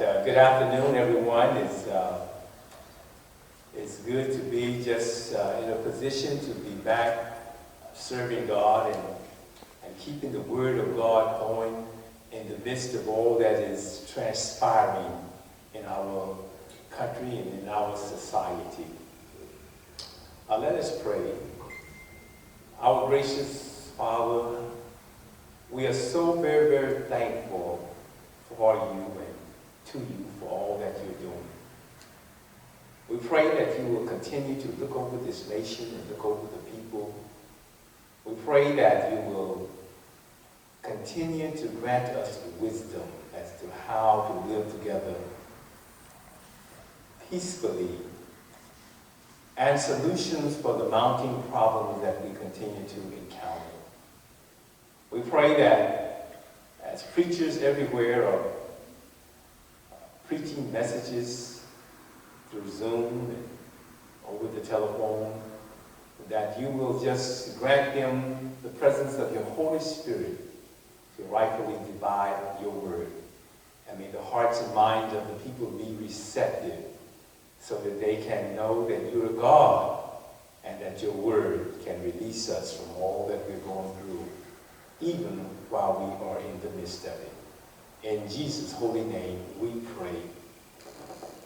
Good afternoon, everyone. It's good to be just in a position to be back serving God and keeping the Word of God going in the midst of all that is transpiring in our country and in our society. Let us pray. Our gracious Father, we are so very, very thankful for you and to you for all that you're doing. We pray that you will continue to look over this nation and look over the people. We pray that you will continue to grant us wisdom as to how to live together peacefully and solutions for the mounting problems that we continue to encounter. We pray that as preachers everywhere are preaching messages through Zoom and over the telephone, that you will just grant them the presence of your Holy Spirit to rightfully divide your word. And may the hearts and minds of the people be receptive so that they can know that you are God and that your word can release us from all that we're going through, even while we are in the midst of it. In Jesus' holy name we pray.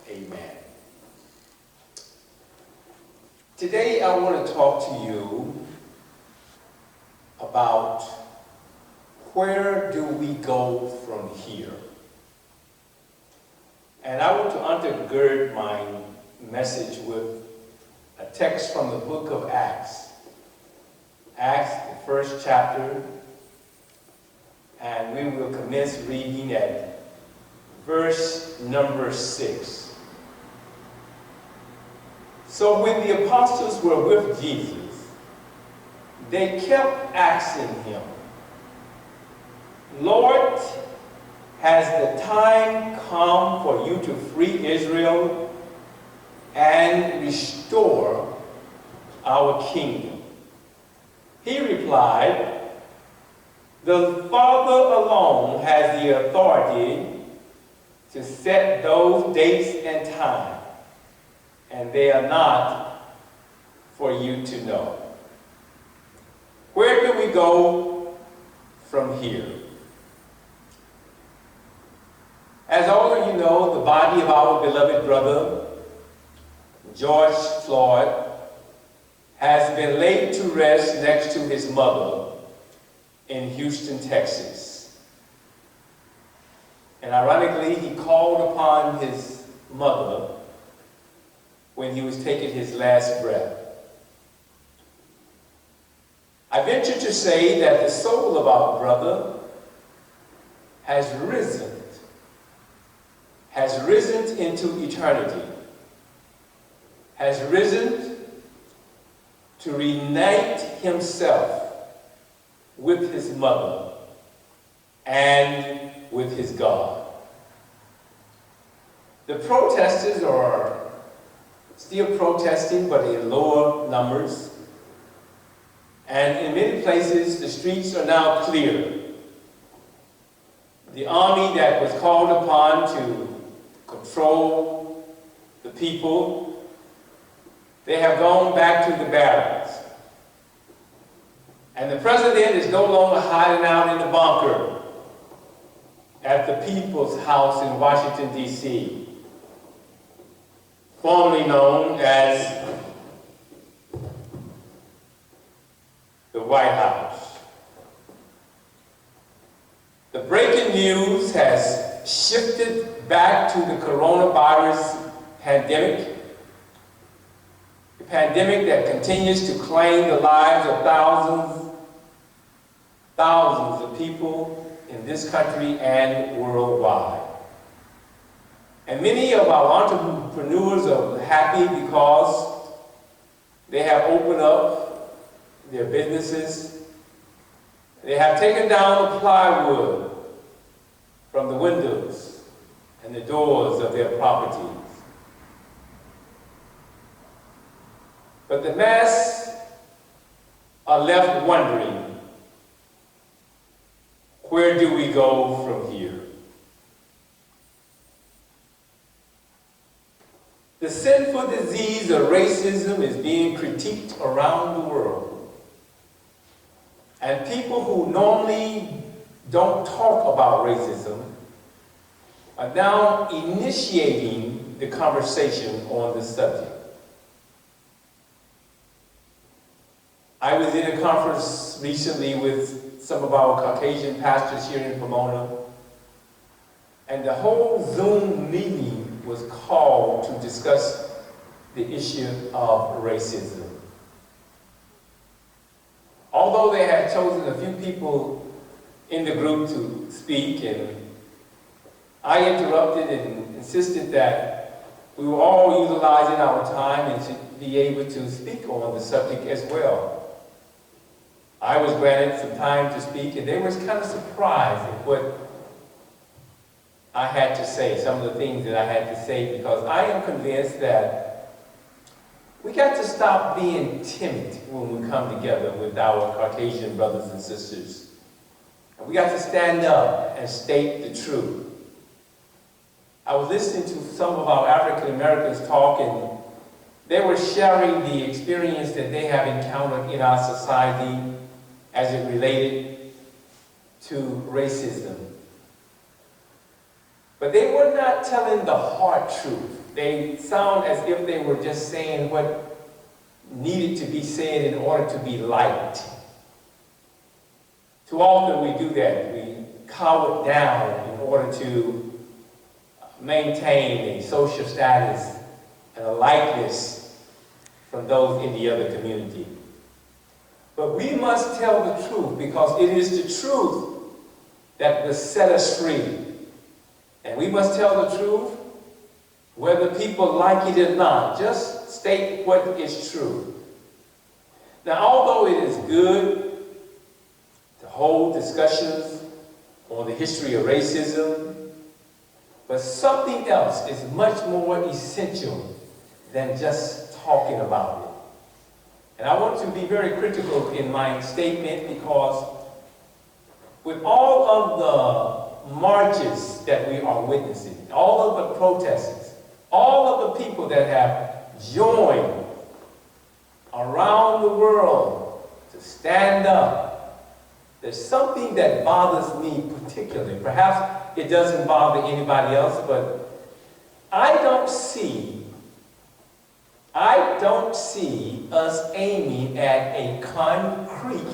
Amen. Today I want to talk to you about where do we go from here? And I want to undergird my message with a text from the book of Acts. Acts, the first chapter, and we will commence reading at verse number 6. So when the apostles were with Jesus, they kept asking him, Lord, has the time come for you to free Israel and restore our kingdom? He replied, the Father alone has the authority to set those dates and time, and they are not for you to know. Where do we go from here? As all of you know, the body of our beloved brother, George Floyd, has been laid to rest next to his mother in Houston, Texas. And ironically, he called upon his mother when he was taking his last breath. I venture to say that the soul of our brother has risen into eternity, has risen to reunite himself with his mother and with his God. The protesters are still protesting, but in lower numbers. And in many places, the streets are now clear. The army that was called upon to control the people, they have gone back to the barracks. And the president is no longer hiding out in the bunker at the People's House in Washington, D.C., formerly known as the White House. The breaking news has shifted back to the coronavirus pandemic, the pandemic that continues to claim the lives of thousands of people in this country and worldwide. And many of our entrepreneurs are happy because they have opened up their businesses. They have taken down the plywood from the windows and the doors of their properties. But the mass are left wondering, where do we go from here? The sinful disease of racism is being critiqued around the world. And people who normally don't talk about racism are now initiating the conversation on the subject. I was in a conference recently with some of our Caucasian pastors here in Pomona, and the whole Zoom meeting was called to discuss the issue of racism. Although they had chosen a few people in the group to speak, and I interrupted and insisted that we were all utilizing our time and should be able to speak on the subject as well. I was granted some time to speak, and they were kind of surprised at what I had to say, some of the things that I had to say, because I am convinced that we got to stop being timid when we come together with our Caucasian brothers and sisters. And we got to stand up and state the truth. I was listening to some of our African Americans talk, and they were sharing the experience that they have encountered in our society as it related to racism. But they were not telling the hard truth. They sound as if they were just saying what needed to be said in order to be liked. Too often we do that. We cower down in order to maintain a social status and a likeness from those in the other community. But we must tell the truth, because it is the truth that will set us free. And we must tell the truth whether people like it or not. Just state what is true. Now, although it is good to hold discussions on the history of racism, but something else is much more essential than just talking about it. And I want to be very critical in my statement, because with all of the marches that we are witnessing, all of the protests, all of the people that have joined around the world to stand up, there's something that bothers me particularly. Perhaps it doesn't bother anybody else, but I don't see us aiming at a concrete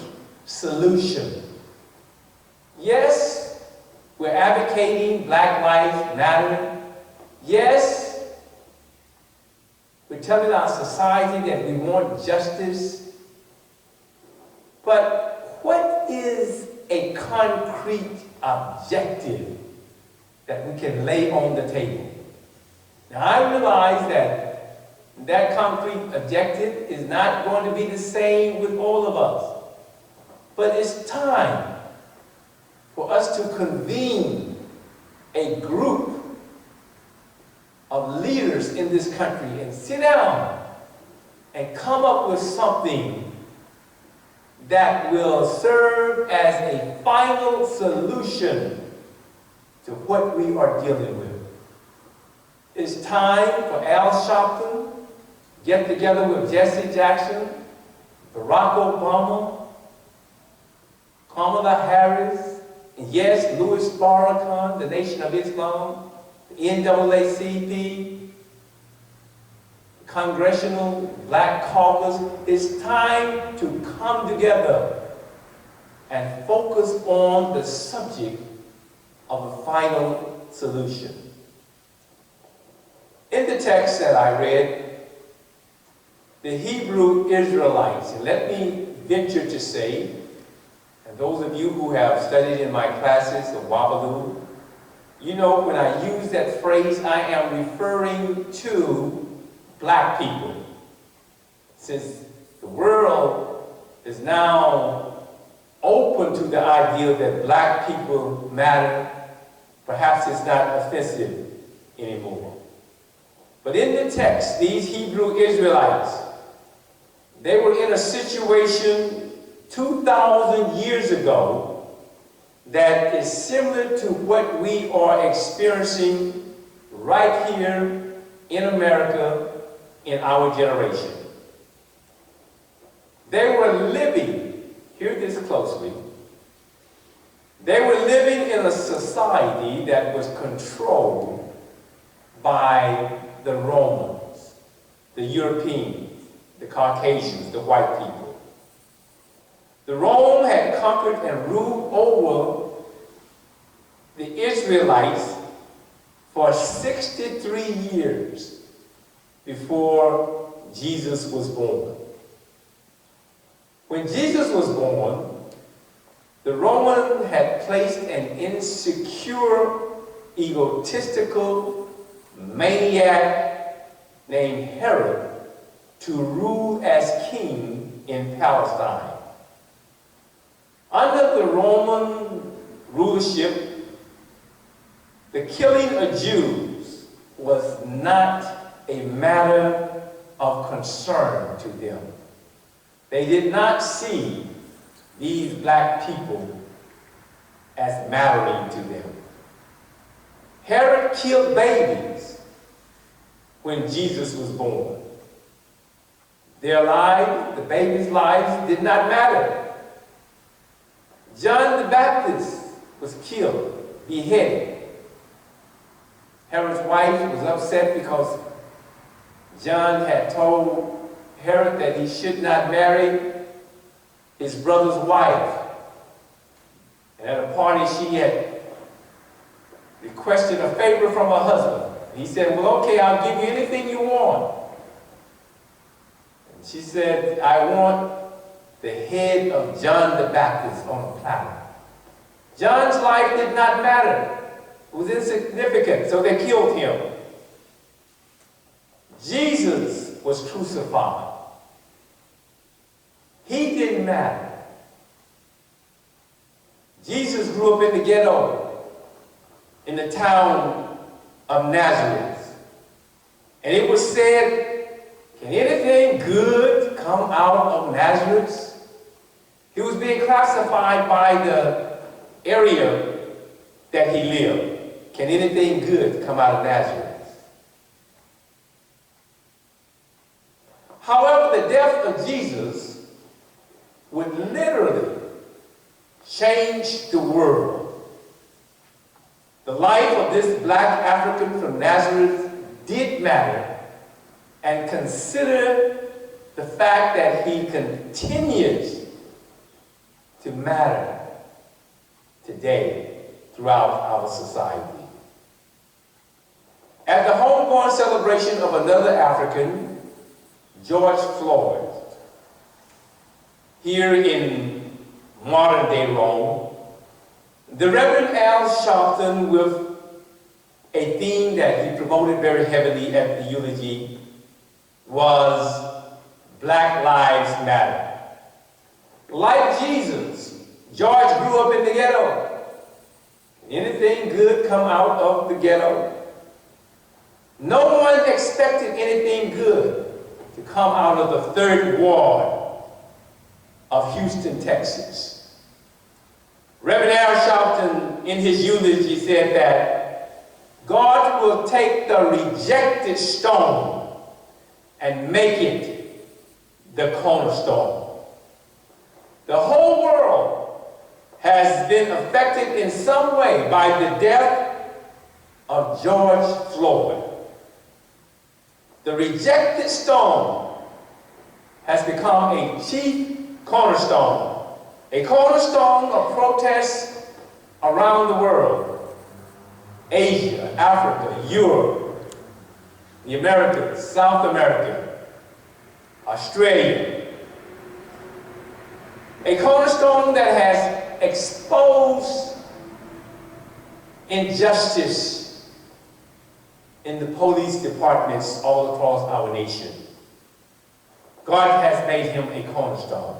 solution. Yes, we're advocating Black Lives Matter. Yes, we're telling our society that we want justice. But what is a concrete objective that we can lay on the table? Now, I realize that concrete objective is not going to be the same with all of us. But it's time for us to convene a group of leaders in this country and sit down and come up with something that will serve as a final solution to what we are dealing with. It's time for Al Sharpton to get together with Jesse Jackson, Barack Obama, Kamala Harris, and yes, Louis Farrakhan, the Nation of Islam, the NAACP, Congressional Black Caucus. It's time to come together and focus on the subject of a final solution. In the text that I read, the Hebrew Israelites, and let me venture to say, and those of you who have studied in my classes of Wabaloo, you know when I use that phrase, I am referring to Black people. Since the world is now open to the idea that Black people matter, perhaps it's not offensive anymore. But in the text, these Hebrew Israelites, they were in a situation 2,000 years ago that is similar to what we are experiencing right here in America in our generation. They were living, hear this closely, they were living in a society that was controlled by the Romans, the Europeans, the Caucasians, the white people. The Rome had conquered and ruled over the Israelites for 63 years before Jesus was born. When Jesus was born, the Roman had placed an insecure, egotistical maniac named Herod to rule as king in Palestine. Under the Roman rulership, the killing of Jews was not a matter of concern to them. They did not see these black people as mattering to them. Herod killed babies when Jesus was born. Their lives, the babies' lives, did not matter. John the Baptist was killed, beheaded. Herod's wife was upset because John had told Herod that he should not marry his brother's wife. And at a party she had requested a favor from her husband. And he said, well, okay, I'll give you anything you want. And she said, I want the head of John the Baptist on a platter. John's life did not matter. It was insignificant, so they killed him. Jesus was crucified. He didn't matter. Jesus grew up in the ghetto, in the town of Nazareth. And it was said, can anything good come out of Nazareth? He was being classified by the area that he lived. Can anything good come out of Nazareth? However, the death of Jesus would literally change the world. The life of this black African from Nazareth did matter, and consider the fact that he continues to matter today throughout our society. At the homeborn celebration of another African, George Floyd, here in modern-day Rome, the Reverend Al Sharpton, with a theme that he promoted very heavily at the eulogy, was Black Lives Matter. Like Jesus, George grew up in the ghetto. Anything good come out of the ghetto? No one expected anything good to come out of the 3rd Ward of Houston, Texas. Reverend Al Sharpton, in his eulogy, said that God will take the rejected stone and make it the cornerstone. The whole world has been affected in some way by the death of George Floyd. The rejected stone has become a chief cornerstone, a cornerstone of protest around the world. Asia, Africa, Europe, the Americas, South America, Australia. A cornerstone that has exposed injustice in the police departments all across our nation. God has made him a cornerstone.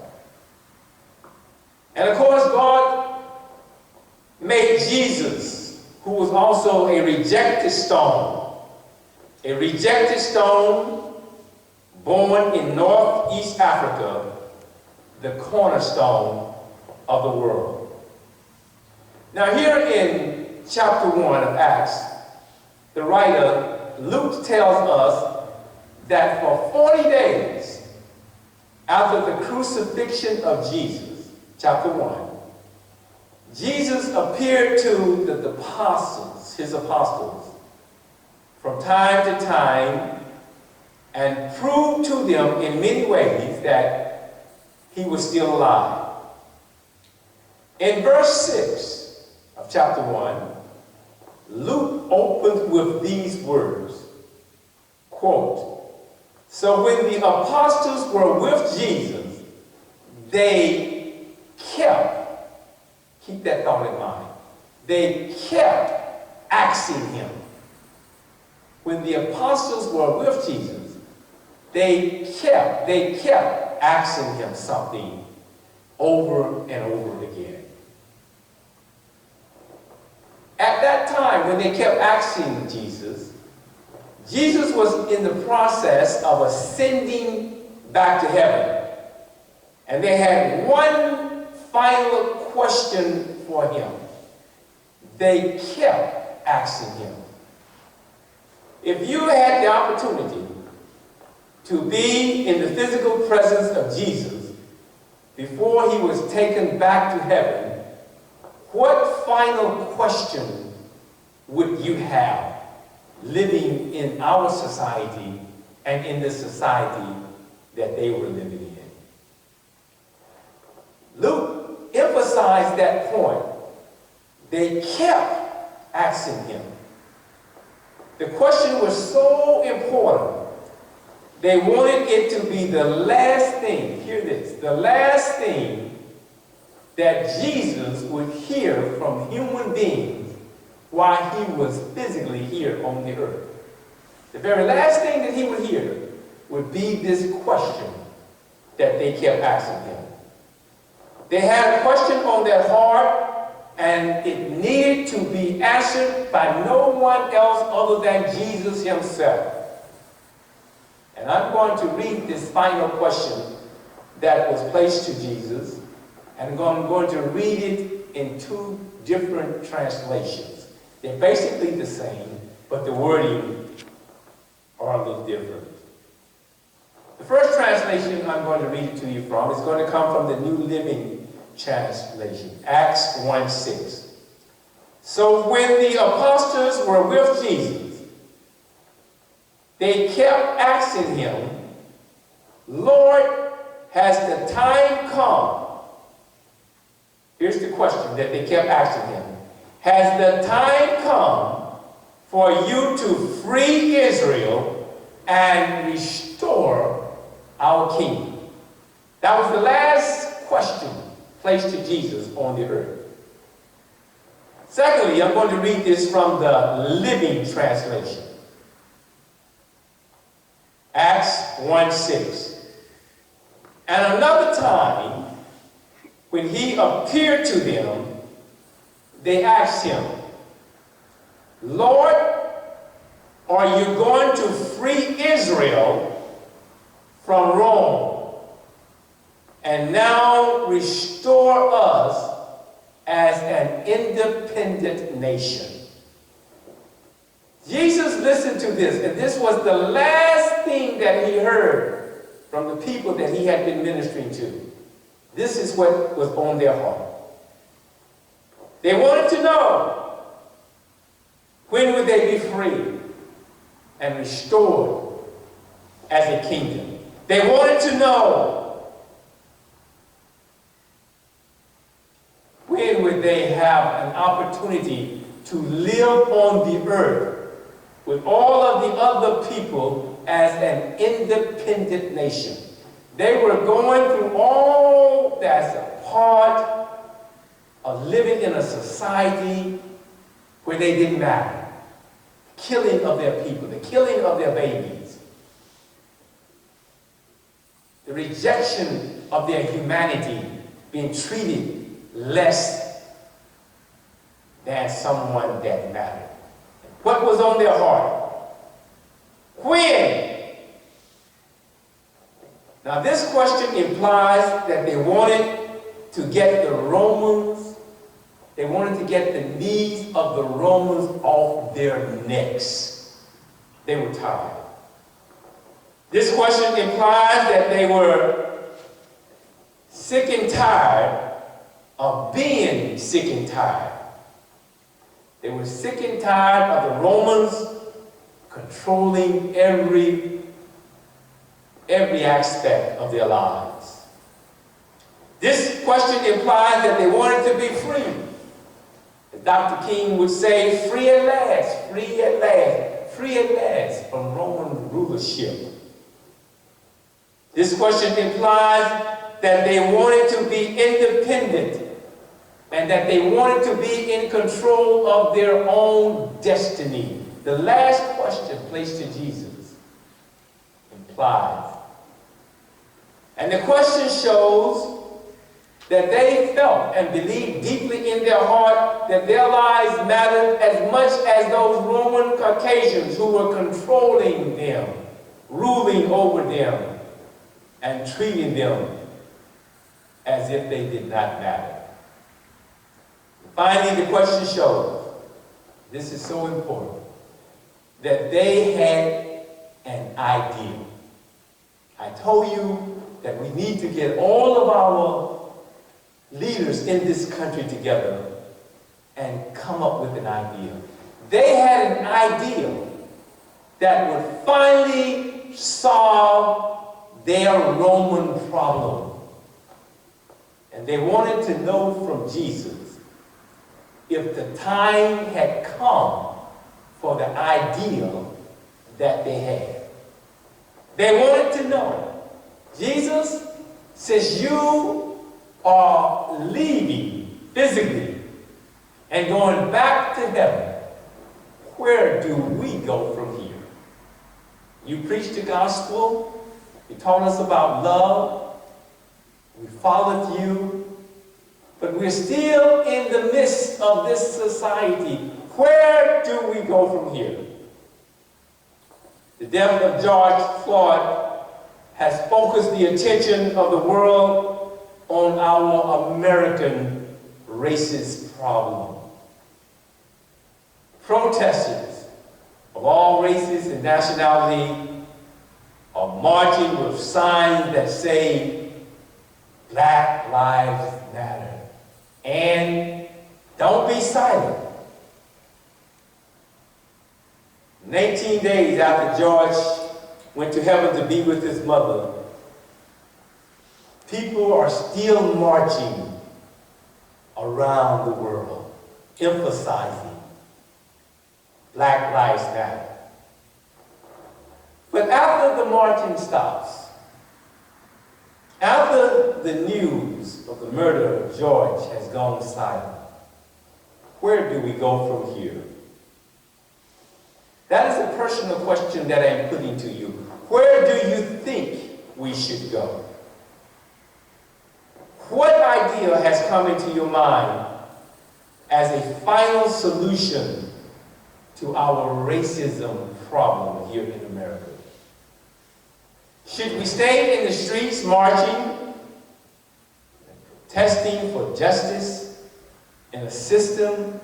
And of course, God made Jesus, who was also a rejected stone born in Northeast Africa, the cornerstone of the world. Now here in chapter 1 of Acts, the writer Luke tells us that for 40 days after the crucifixion of Jesus, chapter 1, Jesus appeared to the apostles, his apostles, from time to time and proved to them in many ways that he was still alive. In verse 6 of chapter 1, Luke opens with these words, quote, "So when the apostles were with Jesus, they keep that thought in mind, they kept asking him." When the apostles were with Jesus, they kept asking him something over and over again. At that time, when they kept asking Jesus, Jesus was in the process of ascending back to heaven. And they had one final question for him. They kept asking him. If you had the opportunity to be in the physical presence of Jesus before he was taken back to heaven, what final question would you have living in our society and in the society that they were living in? Luke emphasized that point. They kept asking him. The question was so important. They wanted it to be the last thing, hear this, the last thing that Jesus would hear from human beings while he was physically here on the earth. The very last thing that he would hear would be this question that they kept asking him. They had a question on their heart, and it needed to be answered by no one else other than Jesus himself. And I'm going to read this final question that was placed to Jesus, and I'm going to read it in two different translations. They're basically the same, but the wording are a little different. The first translation I'm going to read it to you from is going to come from the New Living Translation, Acts 1:6. "So when the apostles were with Jesus, they kept asking him, 'Lord, has the time come?'" Here's the question that they kept asking him. "Has the time come for you to free Israel and restore our kingdom?" That was the last question placed to Jesus on the earth. Secondly, I'm going to read this from the Living Translation. Acts 1:6. "And another time, when he appeared to them, they asked him, 'Lord, are you going to free Israel from Rome and now restore us as an independent nation?'" Jesus listened to this, and this was the last thing that he heard from the people that he had been ministering to. This is what was on their heart. They wanted to know, when would they be free and restored as a kingdom? They wanted to know, when would they have an opportunity to live on the earth with all of the other people as an independent nation. They were going through all that's a part of living in a society where they didn't matter. Killing of their people, the killing of their babies, the rejection of their humanity, being treated less than someone that mattered. What was on their heart? When? Now this question implies that they wanted to get the Romans, they wanted to get the knees of the Romans off their necks. They were tired. This question implies that they were sick and tired of being sick and tired. They were sick and tired of the Romans controlling every aspect of their lives. This question implies that they wanted to be free. As Dr. King would say, free at last, free at last, free at last from Roman rulership. This question implies that they wanted to be independent and that they wanted to be in control of their own destiny. The last question placed to Jesus implies. And the question shows that they felt and believed deeply in their heart that their lives mattered as much as those Roman Caucasians who were controlling them, ruling over them, and treating them as if they did not matter. Finally, the question shows, this is so important, that they had an ideal. I told you that we need to get all of our leaders in this country together and come up with an ideal. They had an ideal that would finally solve their Roman problem. And they wanted to know from Jesus if the time had come for the ideal that they had. They wanted to know, Jesus, since you are leaving physically and going back to heaven, where do we go from here? You preached the gospel. You taught us about love. We followed you. But we're still in the midst of this society. Where do we go from here? The death of George Floyd has focused the attention of the world on our American racist problem. Protesters of all races and nationality are marching with signs that say, Black Lives Matter. And don't be silent. 19 days after George went to heaven to be with his mother, people are still marching around the world, emphasizing Black Lives Matter. But after the marching stops, after the news of the murder of George has gone silent, where do we go from here? That is a personal question that I'm putting to you. Where do you think we should go? What idea has come into your mind as a final solution to our racism problem here in America? Should we stay in the streets marching, protesting for justice in a system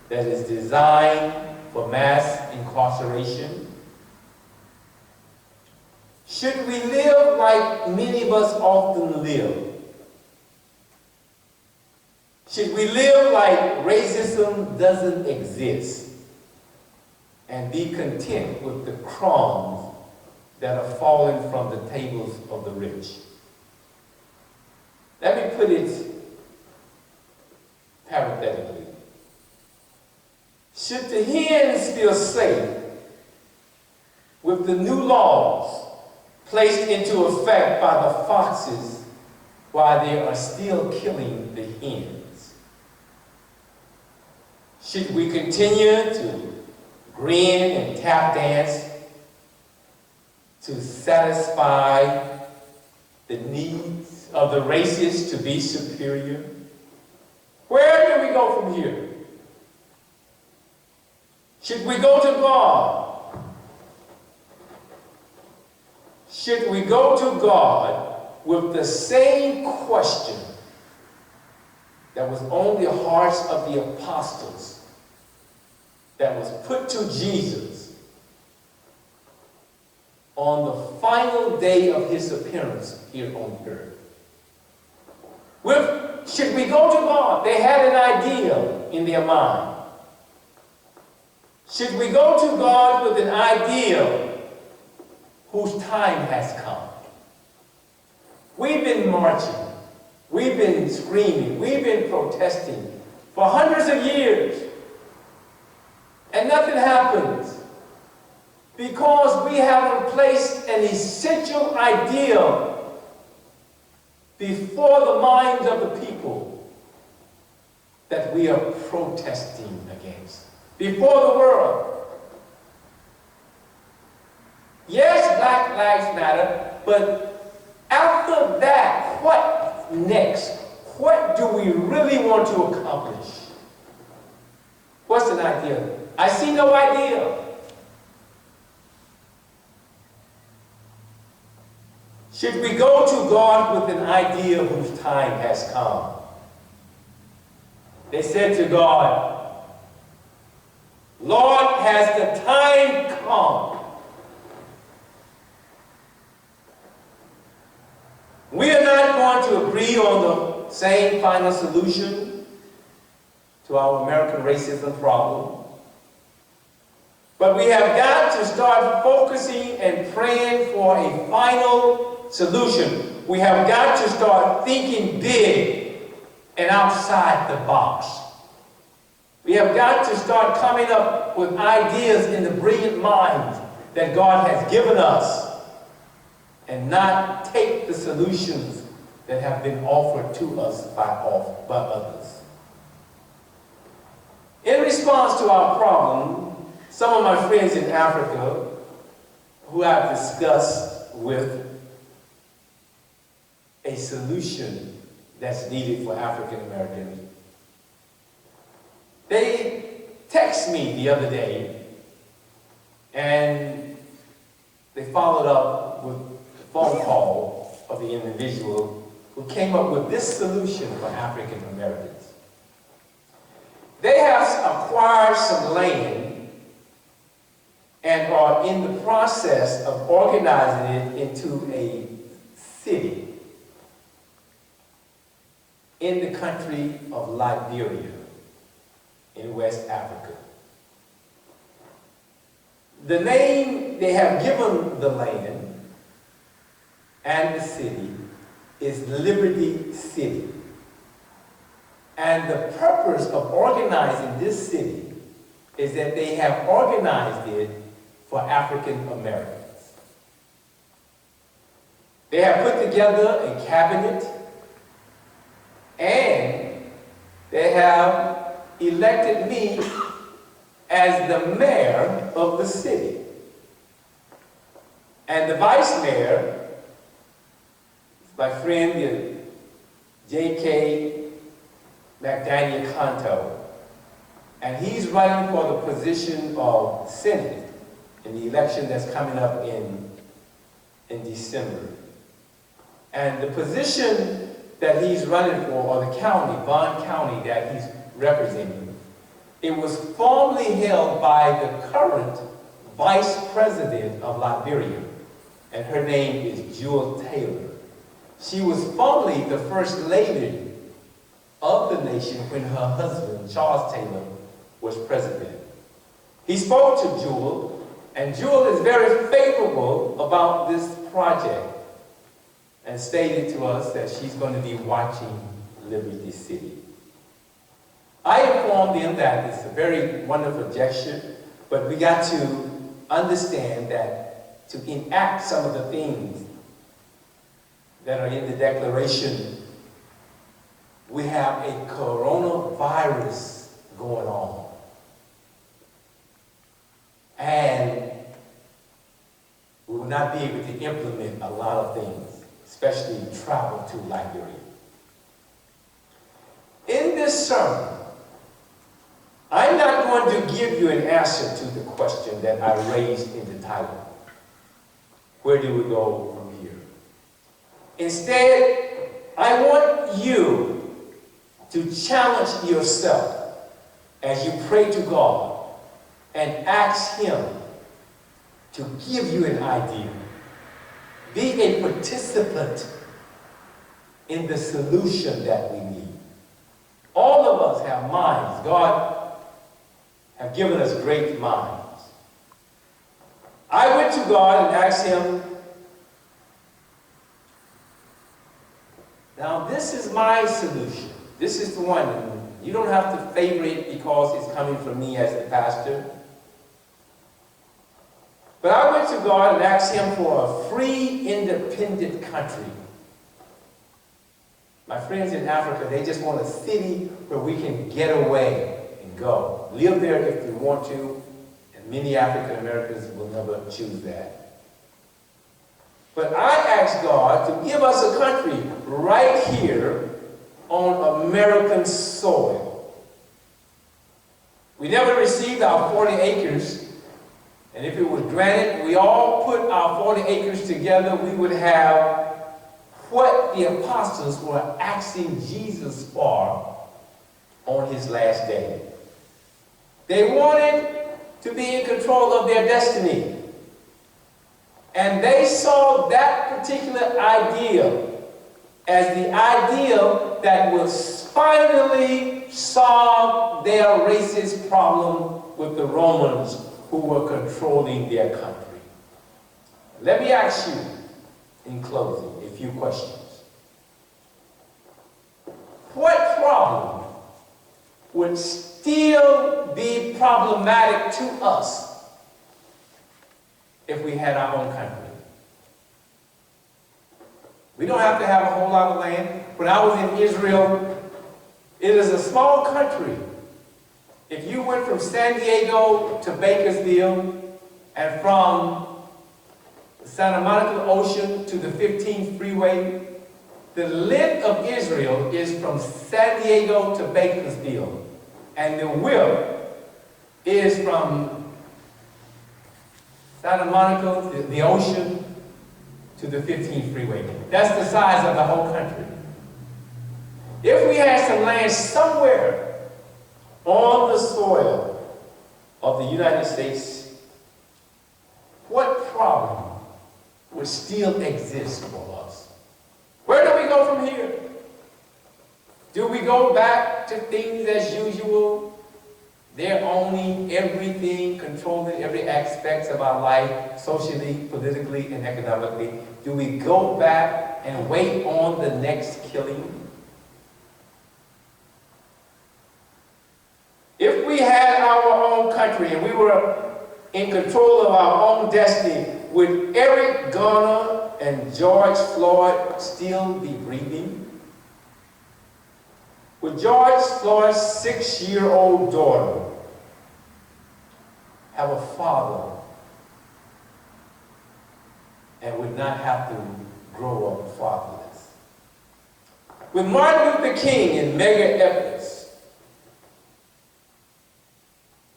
that is designed for mass incarceration? Should we live like many of us often live? Should we live like racism doesn't exist and be content with the crumbs that are falling from the tables of the rich? Let me put it parenthetically. Should the hens feel safe with the new laws placed into effect by the foxes while they are still killing the hens? Should we continue to grin and tap dance to satisfy the needs of the races to be superior? Where do we go from here? Should we go to God? Should we go to God with the same question that was on the hearts of the apostles, that was put to Jesus on the final day of his appearance here on earth. Should we go to God? They had an idea in their mind. Should we go to God with an idea whose time has come? We've been marching. We've been screaming. We've been protesting for hundreds of years. And nothing happens because we haven't placed an essential idea before the minds of the people that we are protesting against, before the world. Yes, Black Lives Matter, but after that, what next? What do we really want to accomplish? What's an idea? I see no idea. Should we go to God with an idea whose time has come? They said to God, Lord, has the time come? We are not going to agree on the same final solution to our American racism problem. But we have got to start focusing and praying for a final solution. We have got to start thinking big and outside the box. We have got to start coming up with ideas in the brilliant minds that God has given us and not take the solutions that have been offered to us by others. In response to our problem, some of my friends in Africa who I've discussed with a solution that's needed for African Americans, they texted me the other day and they followed up with a phone call of the individual who came up with this solution for African Americans. They have acquired some land and are in the process of organizing it into a city in the country of Liberia in West Africa. The name they have given the land and the city is Liberty City. And the purpose of organizing this city is that they have organized it for African Americans. They have put together a cabinet and they have elected me as the mayor of the city. And the vice mayor is my friend J.K. McDaniel-Kanto, and he's running for the position of Senate in the election that's coming up in December. And the position that he's running for, or the county, Bond County, that he's representing, it was formerly held by the current vice president of Liberia, and her name is Jewel Taylor. She was formerly the first lady of the nation when her husband, Charles Taylor, was president. He spoke to Jewel, and Jewel is very favorable about this project and stated to us that she's going to be watching Liberty City. I informed them that it's a very wonderful gesture, but we got to understand that to enact some of the things that are in the Declaration, we have a coronavirus going on. And we will not be able to implement a lot of things, especially travel to Liberia. In this sermon, I'm not going to give you an answer to the question that I raised in the title. Where do we go from here? Instead, I want you to challenge yourself as you pray to God and ask Him to give you an idea. be a participant in the solution that we need. All of us have minds. God has given us great minds. I went to God and asked him, now this is my solution. This is the one. You don't have to favor it because it's coming from me as the pastor. But I went to God and asked him for a free, independent country. My friends in Africa, they just want a city where we can get away and go. Live there if we want to, and many African Americans will never choose that. But I asked God to give us a country right here on American soil. We never received our 40 acres, and if it was granted, we all put our 40 acres together, we would have what the apostles were asking Jesus for on his last day. They wanted to be in control of their destiny. And they saw that particular idea as the idea that will finally solve their racist problem with the Romans who were controlling their country. Let me ask you, in closing, a few questions. What problem would still be problematic to us if we had our own country? We don't have to have a whole lot of land. When I was in Israel, it is a small country. If you went from San Diego to Bakersfield and from the Santa Monica Ocean to the 15th freeway, the length of Israel is from San Diego to Bakersfield. And the width is from Santa Monica, the ocean, to the 15th freeway. That's the size of the whole country. If we had some land somewhere on the soil of the United States, what problem would still exist for us? Where do we go from here? Do we go back to things as usual? They're owning everything, controlling every aspect of our life, socially, politically, and economically. Do we go back and wait on the next killing? If we had our own country and we were in control of our own destiny, would Eric Garner and George Floyd still be breathing? Would George Floyd's 6-year-old daughter have a father and would not have to grow up fatherless? Would Martin Luther King and Medgar Evers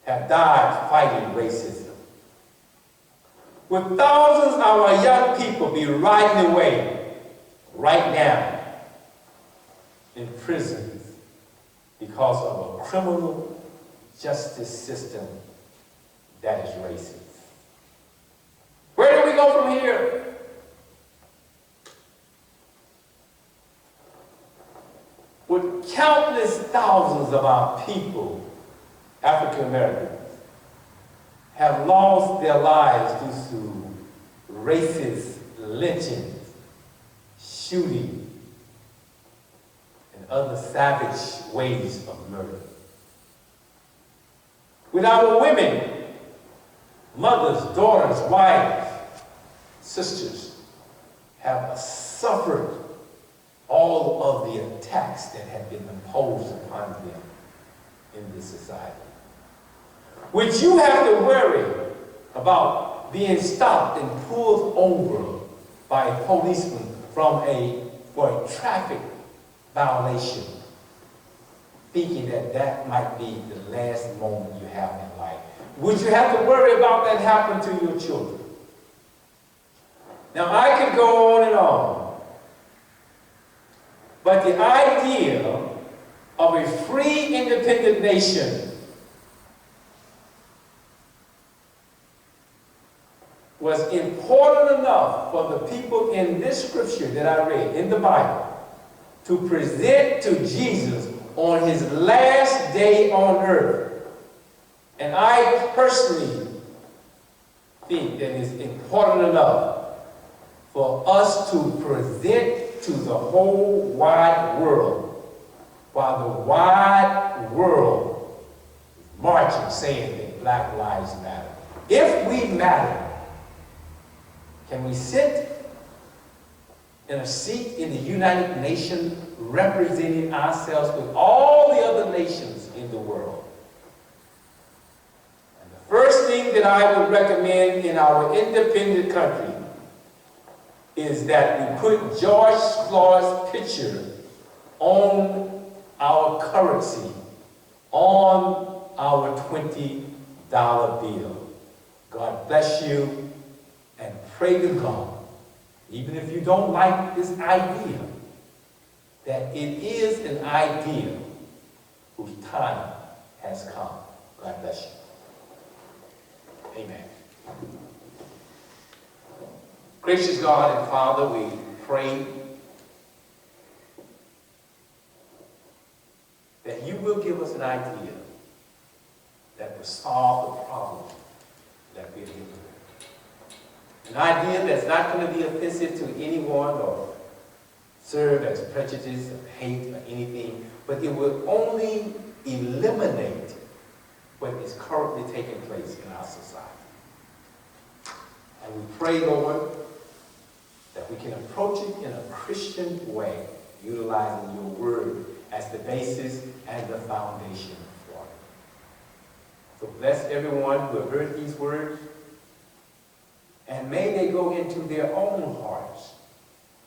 have died fighting racism? Would thousands of our young people be riding away right now in prisons because of a criminal justice system that is racist? Where do we go from here? Would countless thousands of our people, African Americans, have lost their lives due to racist lynchings, shooting, and other savage ways of murder? With our women, mothers, daughters, wives, sisters, have suffered all of the attacks that have been imposed upon them in this society? Would you have to worry about being stopped and pulled over by a policeman for a traffic violation, thinking that that might be the last moment you have in life? Would you have to worry about that happening to your children? Now, I could go on and on, but the idea of a free, independent nation was important enough for the people in this scripture that I read in the Bible to present to Jesus on his last day on earth. And I personally think that it's important enough for us to present to the whole wide world, while the wide world is marching saying that Black Lives Matter. If we matter, can we sit in a seat in the United Nations representing ourselves with all the other nations in the world? And the first thing that I would recommend in our independent country is that we put George Floyd's picture on our currency, on our $20 bill. God bless you, and pray to God, even if you don't like this idea, that it is an idea whose time has come. God bless you. Amen. Gracious God and Father, we pray that you will give us an idea that will solve the problem that we're dealing with. An idea that's not going to be offensive to anyone or serve as prejudice or hate or anything, but it will only eliminate what is currently taking place in our society. And we pray, Lord, that we can approach it in a Christian way, utilizing your word as the basis and the foundation for it. So bless everyone who have heard these words, and may they go into their own hearts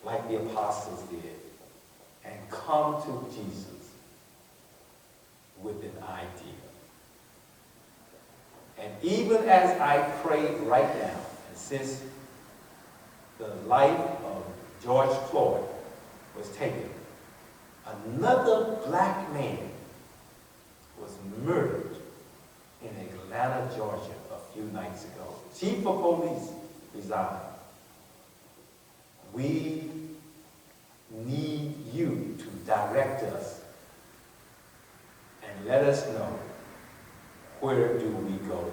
like the apostles did and come to Jesus with an idea. And even as I pray right now, and since the life of George Floyd was taken, another black man was murdered in Atlanta, Georgia a few nights ago. Chief of police resigned. We need you to direct us and let us know, where do we go